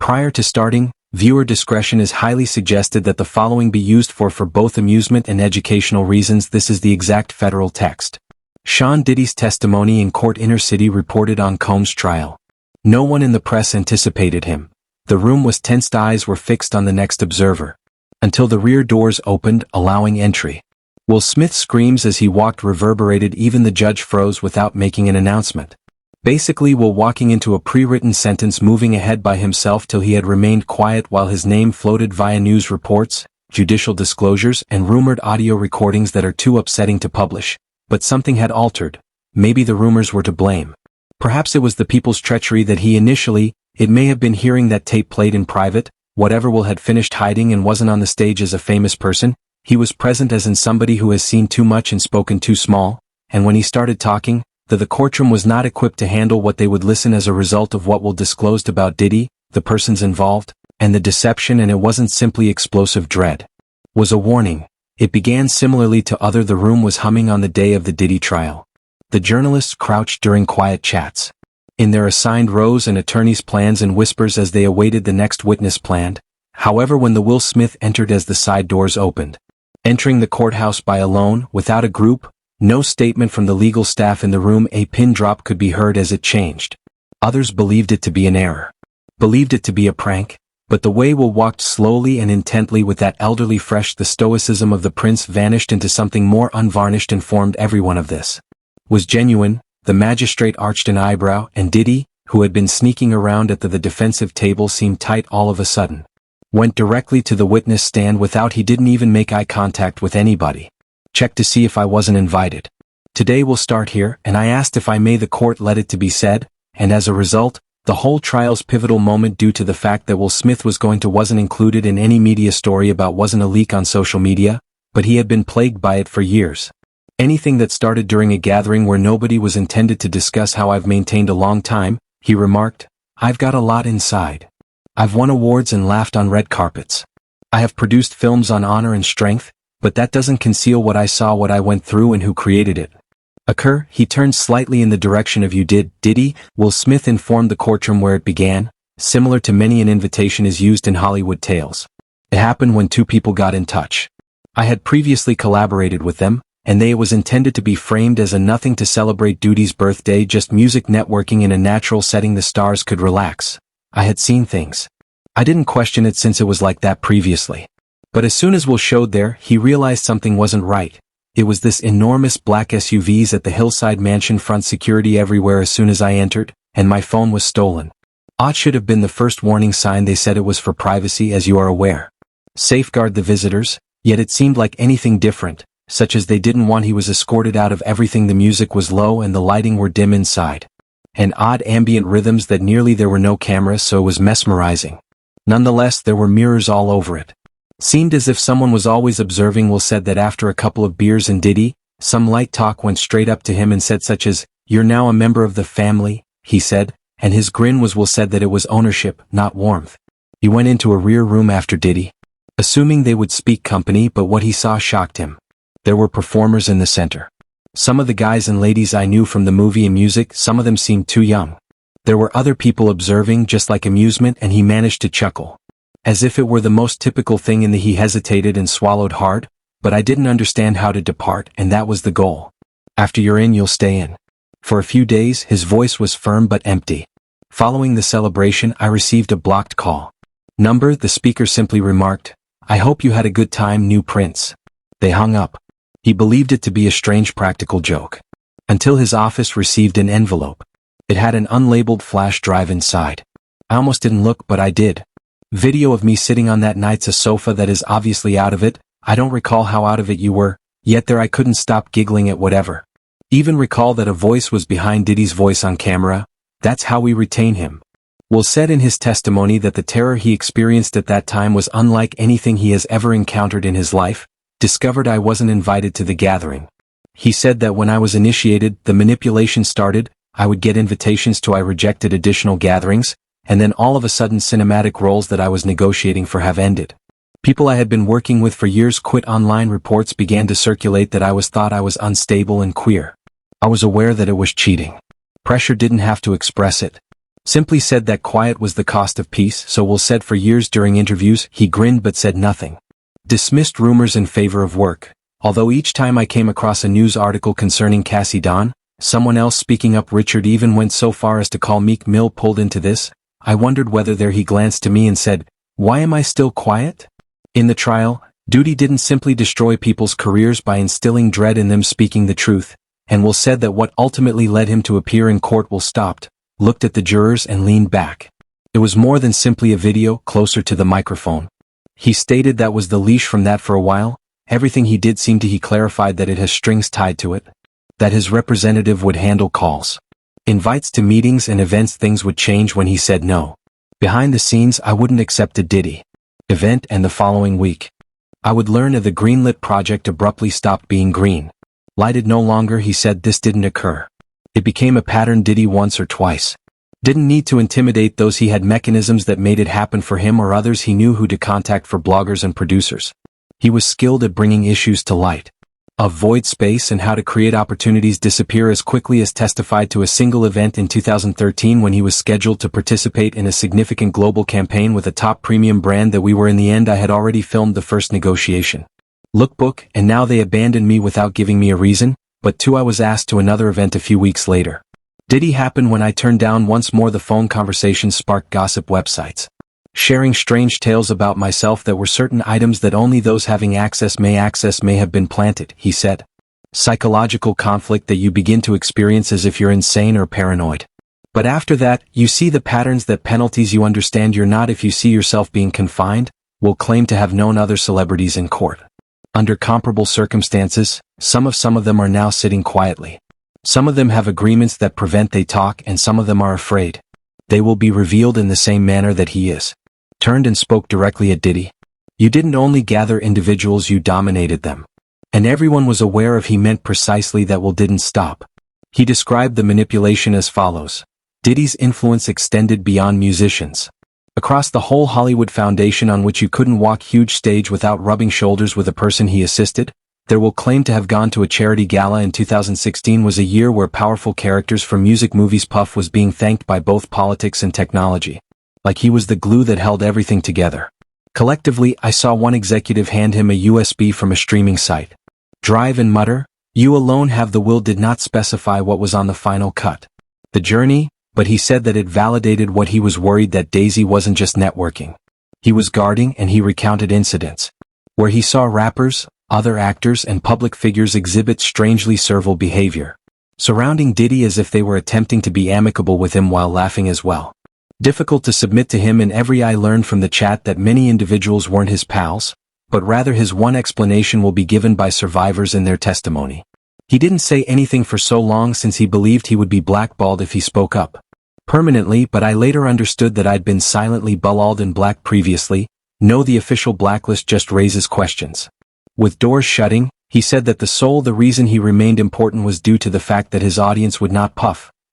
Prior to starting, viewer discretion is highly suggested that the following be used for both amusement and educational reasons. This is the exact federal text. Sean Diddy's testimony in court. Inner City reported on Combs' trial. No one in the press anticipated him. The room was tensed. Eyes were fixed on the next observer. Until the rear doors opened, allowing entry. Will Smith's screams as he walked reverberated. Even the judge froze without making an announcement. Basically, Will walking into a pre-written sentence, moving ahead by himself till he had remained quiet while his name floated via news reports, judicial disclosures, and rumored audio recordings that are too upsetting to publish. But something had altered. Maybe the rumors were to blame. Perhaps it was the people's treachery that he initially, it may have been hearing that tape played in private. Whatever. Will had finished hiding and wasn't on the stage as a famous person. He was present as in somebody who has seen too much and spoken too small, and when he started talking, the courtroom was not equipped to handle what they would listen as a result of what Will disclosed about Diddy, the persons involved, and the deception. And it wasn't simply explosive dread. Was a warning. It began similarly to other. The room was humming on the day of the Diddy trial. The journalists crouched during quiet chats. In their assigned rows, and attorneys' plans in whispers as they awaited the next witness planned. However, when the Will Smith entered as the side doors opened. Entering the courthouse by alone, without a group, no statement from the legal staff in the room. A pin drop could be heard as it changed. Others believed it to be an error. Believed it to be a prank. But the way Will walked slowly and intently with that elderly fresh, the stoicism of the prince vanished into something more unvarnished, informed everyone of this. Was genuine. The magistrate arched an eyebrow, and Diddy, who had been sneaking around at the defensive table, seemed tight all of a sudden. Went directly to the witness stand without. He didn't even make eye contact with anybody. Checked to see if I wasn't invited. Today we'll start here, and I asked if I may. The court let it to be said, and as a result, the whole trial's pivotal moment, due to the fact that Will Smith wasn't included in any media story about, wasn't a leak on social media, but he had been plagued by it for years. Anything that started during a gathering where nobody was intended to discuss how I've maintained a long time, he remarked. I've got a lot inside. I've won awards and laughed on red carpets. I have produced films on honor and strength, but that doesn't conceal what I saw, what I went through, and who created it. He turned slightly in the direction of you did, Diddy. Will Smith informed the courtroom where it began. Similar to many an invitation is used in Hollywood tales. It happened when two people got in touch. I had previously collaborated with them, and it was intended to be framed as a nothing to celebrate Diddy's birthday, just music networking in a natural setting. The stars could relax. I had seen things. I didn't question it since it was like that previously. But as soon as Will showed there, he realized something wasn't right. It was this enormous black SUVs at the Hillside Mansion front, security everywhere as soon as I entered, and my phone was stolen. It should have been the first warning sign. They said it was for privacy, as you are aware. Safeguard the visitors, yet it seemed like anything different, such as they didn't want. He was escorted out of everything. The music was low and the lighting were dim inside. And odd ambient rhythms that nearly there were no cameras, so it was mesmerizing. Nonetheless, there were mirrors all over it. Seemed as if someone was always observing. Will said that after a couple of beers and Diddy, some light talk went straight up to him and said such as, "You're now a member of the family," he said, and his grin was. Will said that it was ownership, not warmth. He went into a rear room after Diddy, assuming they would speak company, but what he saw shocked him. There were performers in the center. Some of the guys and ladies I knew from the movie and music. Some of them seemed too young. There were other people observing, just like amusement, and he managed to chuckle. As if it were the most typical thing in the. He hesitated and swallowed hard, but I didn't understand how to depart, and that was the goal. After you're in, you'll stay in. For a few days, his voice was firm but empty. Following the celebration, I received a blocked call. Number, the speaker simply remarked, "I hope you had a good time, new prince." They hung up. He believed it to be a strange practical joke. Until his office received an envelope. It had an unlabeled flash drive inside. I almost didn't look, but I did. Video of me sitting on that night's a sofa that is obviously out of it. I don't recall how out of it you were, yet there I couldn't stop giggling at whatever. Even recall that a voice was behind Diddy's voice on camera. That's how we retain him. Will said in his testimony that the terror he experienced at that time was unlike anything he has ever encountered in his life. Discovered I wasn't invited to the gathering. He said that when I was initiated, the manipulation started. I would get invitations to. I rejected additional gatherings, and then all of a sudden cinematic roles that I was negotiating for have ended. People I had been working with for years quit. Online reports began to circulate that I was unstable and queer. I was aware that it was cheating. Pressure didn't have to express it. Simply said that quiet was the cost of peace, so Will said for years during interviews, he grinned but said nothing. Dismissed rumors in favor of work. Although each time I came across a news article concerning Cassie Dawn, someone else speaking up, Richard even went so far as to call Meek Mill pulled into this, I wondered whether there he glanced to me and said, "Why am I still quiet?" In the trial, Diddy didn't simply destroy people's careers by instilling dread in them speaking the truth, and Will said that what ultimately led him to appear in court. Will stopped, looked at the jurors and leaned back. It was more than simply a video closer to the microphone. He stated that was the leash from that for a while. Everything he did seemed to he clarified that it has strings tied to it. That his representative would handle calls. Invites to meetings and events. Things would change when he said no. Behind the scenes I wouldn't accept a Diddy event and the following week I would learn of the greenlit project abruptly stopped being green. Lighted no longer. He said this didn't occur. It became a pattern. Diddy once or twice. Didn't need to intimidate those. He had mechanisms that made it happen for him or others. He knew who to contact for bloggers and producers. He was skilled at bringing issues to light. Avoid space and how to create opportunities disappear as quickly as testified to a single event in 2013 when he was scheduled to participate in a significant global campaign with a top premium brand that we were in the end. I had already filmed the first negotiation lookbook and now they abandoned me without giving me a reason. But two, I was asked to another event a few weeks later. Diddy happened when I turned down once more. The phone conversation sparked gossip websites. Sharing strange tales about myself that were certain items that only those having access may have been planted, he said. Psychological conflict that you begin to experience as if you're insane or paranoid. But after that, you see the patterns, that penalties you understand you're not. If you see yourself being confined, will claim to have known other celebrities in court. Under comparable circumstances, some of them are now sitting quietly. Some of them have agreements that prevent they talk and some of them are afraid. They will be revealed in the same manner that he is. Turned and spoke directly at Diddy. You didn't only gather individuals, you dominated them. And everyone was aware of. He meant precisely that. Will didn't stop. He described the manipulation as follows. Diddy's influence extended beyond musicians. Across the whole Hollywood foundation on which you couldn't walk huge stage without rubbing shoulders with a person he assisted. There will claim to have gone to a charity gala in 2016 was a year where powerful characters from music movies. Puff was being thanked by both politics and technology. Like he was the glue that held everything together. Collectively, I saw one executive hand him a USB from a streaming site. Drive and mutter, "You alone have the will." Did not specify what was on the final cut. The journey, but he said that it validated what he was worried, that Daisy wasn't just networking. He was guarding, and he recounted incidents where he saw rappers, other actors and public figures exhibit strangely servile behavior, surrounding Diddy as if they were attempting to be amicable with him while laughing as well. Difficult to submit to him. In every I learned from the chat that many individuals weren't his pals, but rather his. One explanation will be given by survivors in their testimony. He didn't say anything for so long since he believed he would be blackballed if he spoke up permanently, but I later understood that I'd been silently bullalled and black previously. No, the official blacklist just raises questions. With doors shutting, he said that the reason he remained important was due to the fact that his audience would not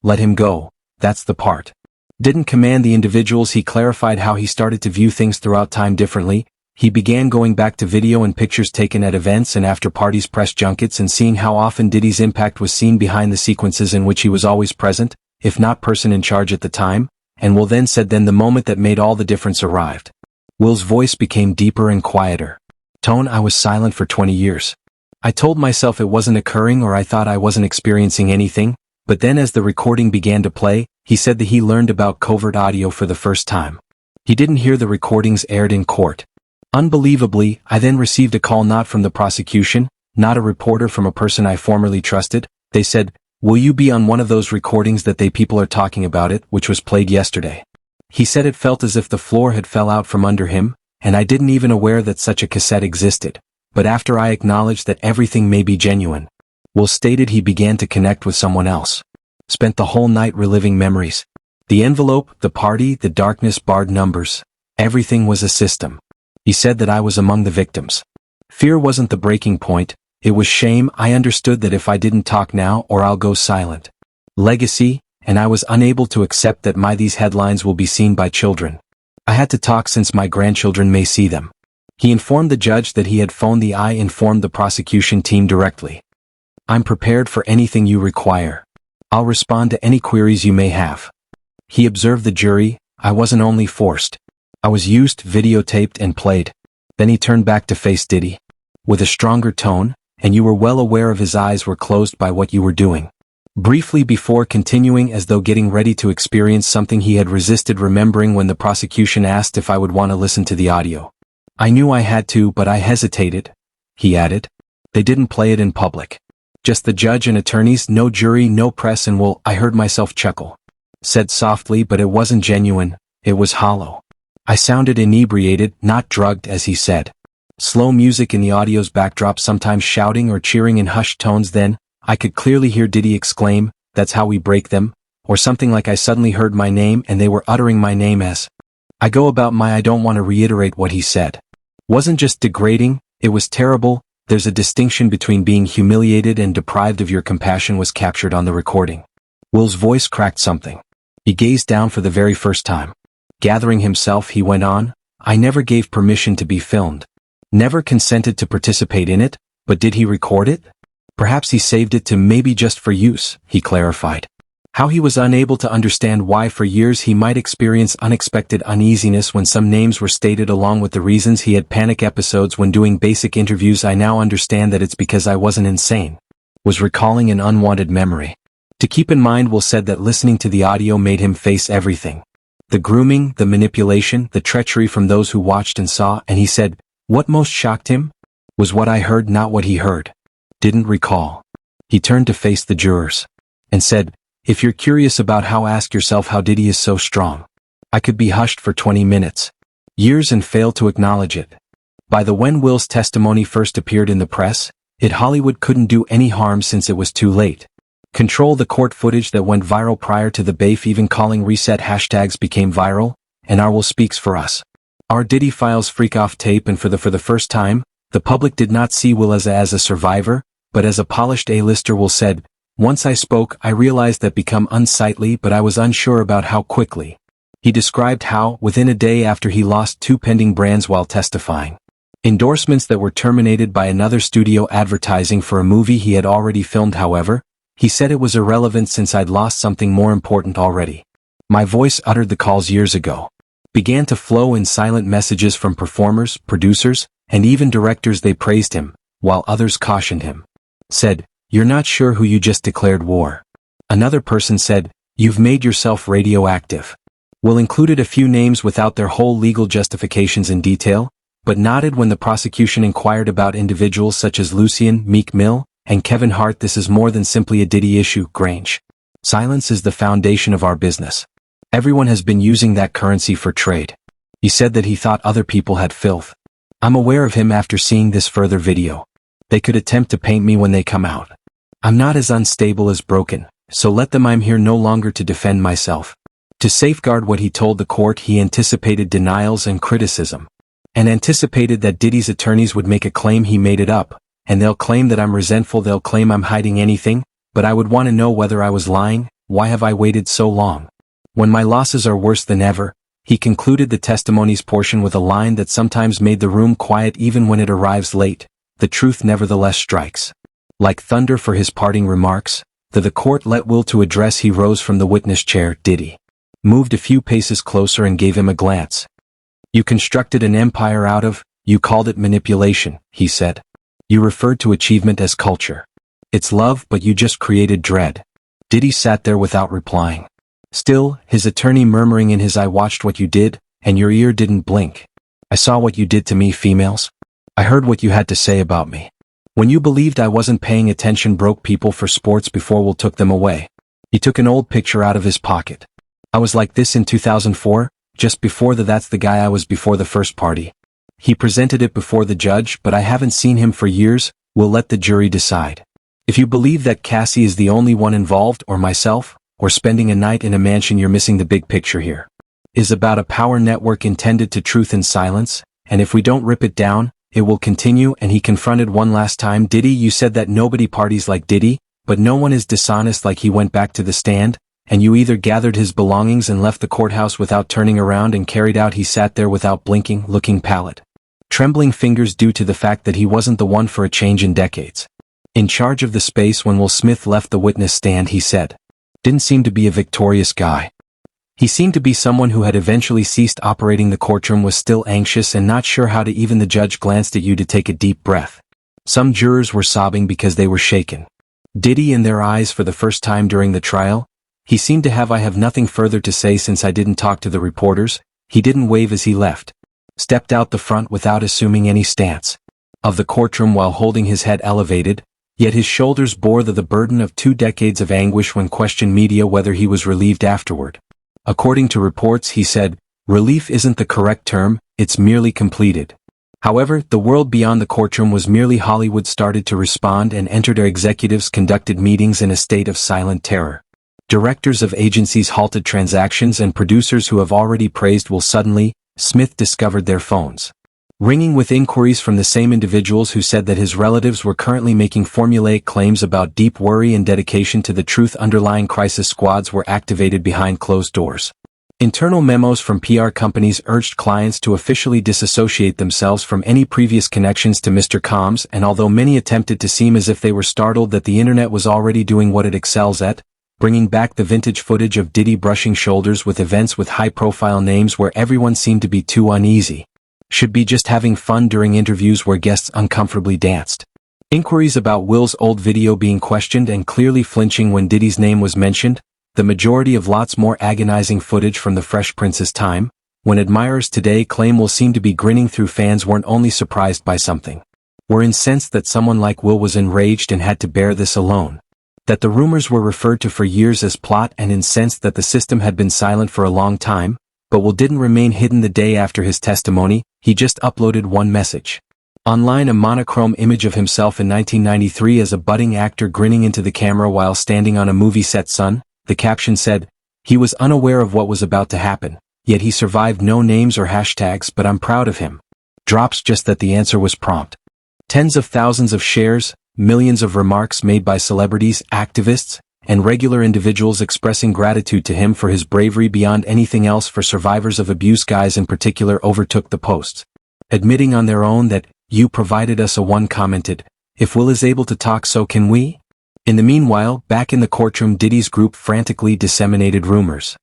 let him go. That's the part. Didn't command the individuals. He clarified how he started to view things throughout time differently. He began going back to video and pictures taken at events and after parties, press junkets, and seeing how often Diddy's impact was seen behind the sequences in which he was always present, if not person in charge at the time. And Will then said then the moment that made all the difference arrived. Will's voice became deeper and quieter. Tone, I was silent for 20 years. I told myself it wasn't occurring, or I thought I wasn't experiencing anything, but then as the recording began to play, he said that he learned about covert audio for the first time. He didn't hear the recordings aired in court. Unbelievably, I then received a call, not from the prosecution, not a reporter, from a person I formerly trusted. They said, "Will you be on one of those recordings that people are talking about it, which was played yesterday?" He said it felt as if the floor had fell out from under him, and I didn't even aware that such a cassette existed. But after I acknowledged that everything may be genuine, Will stated he began to connect with someone else. Spent the whole night reliving memories. The envelope, the party, the darkness, barred numbers. Everything was a system. He said that I was among the victims. Fear wasn't the breaking point, it was shame. I understood that if I didn't talk now, or I'll go silent. Legacy, and I was unable to accept that these headlines will be seen by children. I had to talk since my grandchildren may see them. He informed the judge that he had phoned I informed the prosecution team directly. I'm prepared for anything you require. I'll respond to any queries you may have. He observed the jury. I wasn't only forced. I was used, videotaped, and played. Then he turned back to face Diddy. With a stronger tone, and you were well aware of his eyes were closed by what you were doing. Briefly before continuing as though getting ready to experience something he had resisted remembering when the prosecution asked if I would want to listen to the audio. I knew I had to, but I hesitated, he added. They didn't play it in public. Just the judge and attorneys, no jury, no press, and I heard myself chuckle. Said softly, but it wasn't genuine, it was hollow. I sounded inebriated, not drugged, as he said. Slow music in the audio's backdrop, sometimes shouting or cheering in hushed tones. Then, I could clearly hear Diddy exclaim, "That's how we break them," or something like I suddenly heard my name and they were uttering my name as I go about I don't want to reiterate what he said. Wasn't just degrading, it was terrible. There's a distinction between being humiliated and deprived of your compassion was captured on the recording. Will's voice cracked something. He gazed down for the very first time. Gathering himself, he went on, I never gave permission to be filmed. Never consented to participate in it, but did he record it? Perhaps he saved it to maybe just for use, he clarified. How he was unable to understand why for years he might experience unexpected uneasiness when some names were stated along with the reasons he had panic episodes when doing basic interviews. I now understand that it's because I wasn't insane. Was recalling an unwanted memory. To keep in mind, Will said that listening to the audio made him face everything. The grooming, the manipulation, the treachery from those who watched and saw, and he said, what most shocked him? Was what I heard, not what he heard. Didn't recall. He turned to face the jurors. And said, if you're curious about how, ask yourself how Diddy is so strong. I could be hushed for 20 minutes. Years and fail to acknowledge it. By the when Will's testimony first appeared in the press, Hollywood couldn't do any harm since it was too late. Control the court footage that went viral prior to the BAF even calling reset hashtags became viral, and our Will speaks for us. Our Diddy Files freak-off tape, and for the first time, the public did not see Will as a survivor, but as a polished A-lister. Will said, once I spoke, I realized that become unsightly, but I was unsure about how quickly. He described how, within a day after he lost 2 pending brands while testifying. Endorsements that were terminated by another studio advertising for a movie he had already filmed. However, he said it was irrelevant since I'd lost something more important already. My voice uttered the calls years ago. Began to flow in silent messages from performers, producers, and even directors. They praised him, while others cautioned him. Said, you're not sure who you just declared war. Another person said, you've made yourself radioactive. Will included a few names without their whole legal justifications in detail, but nodded when the prosecution inquired about individuals such as Lucien, Meek Mill, and Kevin Hart. This is more than simply a Diddy issue, Grange. Silence is the foundation of our business. Everyone has been using that currency for trade. He said that he thought other people had filth. I'm aware of him after seeing this further video. They could attempt to paint me when they come out. I'm not as unstable as broken, so let them. I'm here no longer to defend myself. To safeguard what he told the court. He anticipated denials and criticism. And anticipated that Diddy's attorneys would make a claim he made it up, and they'll claim that I'm resentful. They'll claim I'm hiding anything, but I would want to know whether I was lying. Why have I waited so long? When my losses are worse than ever. He concluded the testimony's portion with a line that sometimes made the room quiet even when it arrives late. The truth nevertheless strikes. Like thunder for his parting remarks, the court let Will to address. He rose from the witness chair. Diddy moved a few paces closer and gave him a glance. You constructed an empire out of, you called it manipulation, he said. You referred to achievement as culture. It's love, but you just created dread. Diddy sat there without replying. Still, his attorney murmuring in his, I watched what you did, and your ear didn't blink. I saw what you did to me, females. I heard what you had to say about me. When you believed I wasn't paying attention, broke people for sports before Will took them away. He took an old picture out of his pocket. I was like this in 2004, just before that's the guy I was before the first party. He presented it before the judge, but I haven't seen him for years. We'll let the jury decide. If you believe that Cassie is the only one involved, or myself, or spending a night in a mansion, you're missing the big picture here. Is about a power network intended to truth in silence, and if we don't rip it down, it will continue. And he confronted one last time. Diddy, you said that nobody parties like Diddy, but no one is dishonest like he. Went back to the stand, and you either gathered his belongings and left the courthouse without turning around and carried out. He sat there without blinking, looking pallid. Trembling fingers due to the fact that he wasn't the one for a change in decades. In charge of the space. When Will Smith left the witness stand, he said, didn't seem to be a victorious guy. He seemed to be someone who had eventually ceased operating. The courtroom was still anxious and not sure how to. Even the judge glanced at you to take a deep breath. Some jurors were sobbing because they were shaken. Diddy in their eyes for the first time during the trial? He seemed to have. I have nothing further to say since I didn't talk to the reporters. He didn't wave as he left. Stepped out the front without assuming any stance of the courtroom while holding his head elevated, yet his shoulders bore the burden of 2 decades of anguish. When questioned media whether he was relieved afterward, according to reports, he said, "Relief isn't the correct term, it's merely completed." However, the world beyond the courtroom was merely Hollywood started to respond and entered. Our executives conducted meetings in a state of silent terror. Directors of agencies halted transactions, and producers who have already praised will suddenly, Smith discovered their phones ringing with inquiries from the same individuals who said that his relatives were currently making formulaic claims about deep worry and dedication to the truth. Underlying crisis squads were activated behind closed doors. Internal memos from PR companies urged clients to officially disassociate themselves from any previous connections to Mr. Combs, and although many attempted to seem as if they were startled that the internet was already doing what it excels at, bringing back the vintage footage of Diddy brushing shoulders with events with high-profile names where everyone seemed to be too uneasy, should be just having fun during interviews where guests uncomfortably danced. Inquiries about Will's old video being questioned and clearly flinching when Diddy's name was mentioned, the majority of lots more agonizing footage from the Fresh Prince's time, when admirers today claim Will seemed to be grinning through. Fans weren't only surprised by something, were incensed that someone like Will was enraged and had to bear this alone. That the rumors were referred to for years as plot, and incensed that the system had been silent for a long time, but Will didn't remain hidden. The day after his testimony, he just uploaded one message online, a monochrome image of himself in 1993 as a budding actor grinning into the camera while standing on a movie set. Son, the caption said, he was unaware of what was about to happen, yet he survived. No names or hashtags, but I'm proud of him. Drops. Just that the answer was prompt. Tens of thousands of shares, millions of remarks made by celebrities, activists, and regular individuals expressing gratitude to him for his bravery beyond anything else. For survivors of abuse, guys in particular overtook the posts, admitting on their own that, "You provided us a." One commented, "If Will is able to talk, so can we?" In the meanwhile, back in the courtroom, Diddy's group frantically disseminated rumors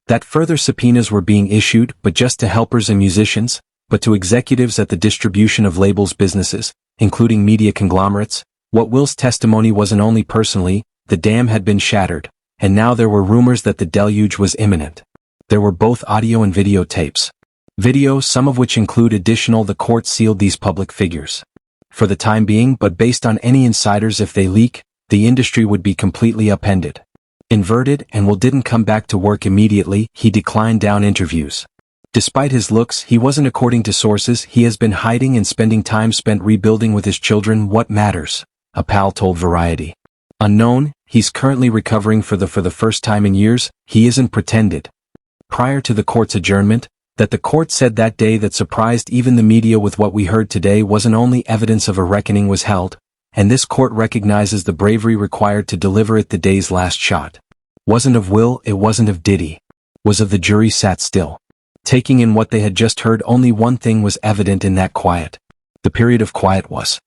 that further subpoenas were being issued, but just to helpers and musicians, but to executives at the distribution of labels businesses, including media conglomerates. What Will's testimony wasn't only personally, the dam had been shattered, and now there were rumors that the deluge was imminent. There were both audio and video tapes. Video, some of which include additional. The court sealed these public figures for the time being, but based on any insiders, if they leak, the industry would be completely upended, inverted, and Will didn't come back to work immediately. He declined down interviews. Despite his looks, he wasn't. According to sources, he has been hiding and spending time spent rebuilding with his children. What matters, a pal told Variety. Unknown, he's currently recovering for the first time in years. He isn't pretended. Prior to the court's adjournment, that the court said that day that surprised even the media with what we heard today wasn't only evidence of a reckoning was held, and this court recognizes the bravery required to deliver it. The day's last shot wasn't of Will, it wasn't of Diddy, was of the jury sat still, taking in what they had just heard. Only one thing was evident in that quiet. The period of quiet was